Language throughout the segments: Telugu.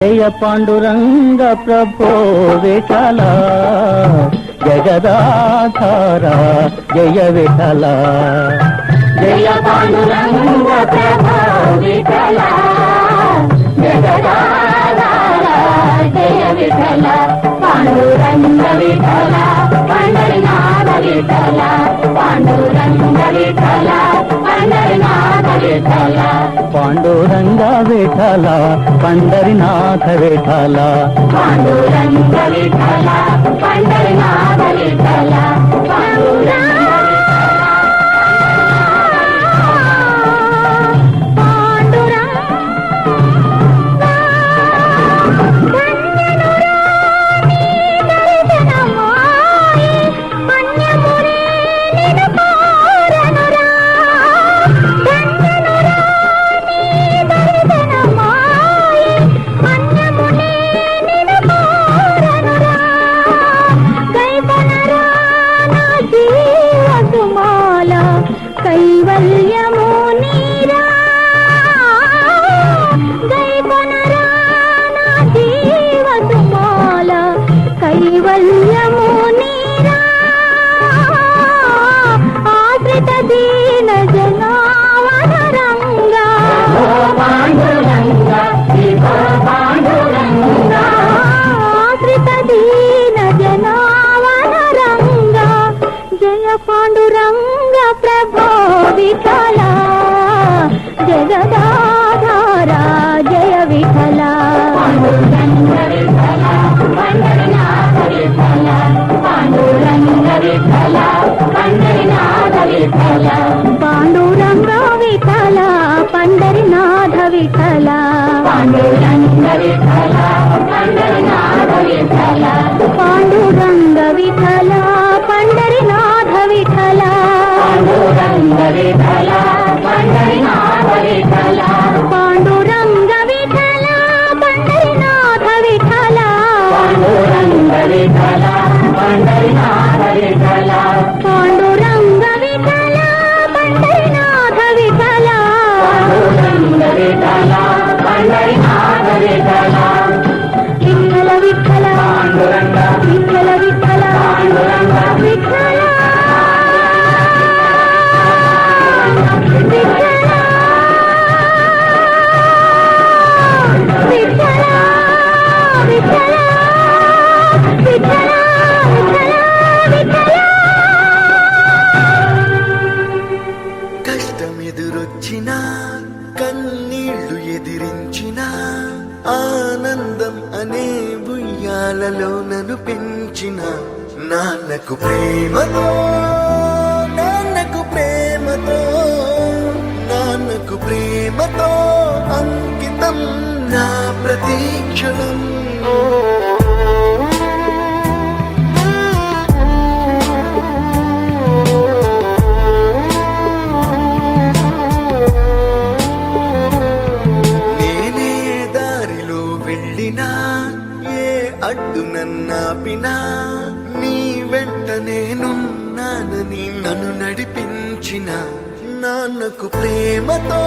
జయ పాండురంగ ప్రభో విఠల జగదాధార జయ విఠల జయ పాండురంగ ప్రభో విఠల జగదాధార జయ విఠల పాండురంగ విఠల పండరినాథ విఠల పాండురంగ విఠల పండరినాథ విఠల పాండురంగ విఠల పండరినాథ విఠల పాండురంగ విఠల పండరినాథ విఠల కైవల్యము నీరా గైపనరా నా జీవసుమాల కైవల్యము నీరా ఆశ్రిత దీన జనావన రంగా ఆశ్రిత దీన జనావన రంగా జయ పాండురంగ ప్రభో విఠల జగదాధార జయ విఠల పాండురంగ విఠల పండరినాథ విఠల పాండురంగ విఠల పండరినాథ విఠల పాండురంగ విఠల పండరినాథ విఠల పాండురంగ విఠల పండరినాథ విఠల పాండురంగ విఠల పండరినాథ విఠల పాండురంగ విఠల పండరినాథ విఠల పాండురంగ విఠల పండరినాథ విఠల పాండురంగ విఠల పండరినాథ విఠల పాండురంగ విఠల పండరినాథ విఠల పాండురంగ విఠల పండరినాథ విఠల విఠల విఠల పాండురంగ విఠల విఠల పాండురంగ విఠల కష్టమెదురొచ్చినా కన్నీళ్లు ఎదిరించిన ఆనందం అనే ఉయ్యాలలో నన్ను పెంచిన నాన్నకు ప్రేమతో నాన్నకు ప్రేమతో నాన్నకు ప్రేమతో అంకితం నా ప్రతీక్షణం నేనే దారిలో వెళ్ళినా ఏ అడ్డు నన్నాపినా నీ వెంట నేనున్నానని నన్ను నడిపించిన నాన్నకు ప్రేమతో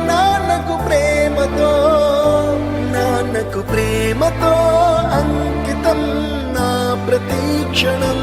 నాన్నకు ప్రేమతో నాన్నకు ప్రేమతో అంకితం నా ప్రతీక్షణం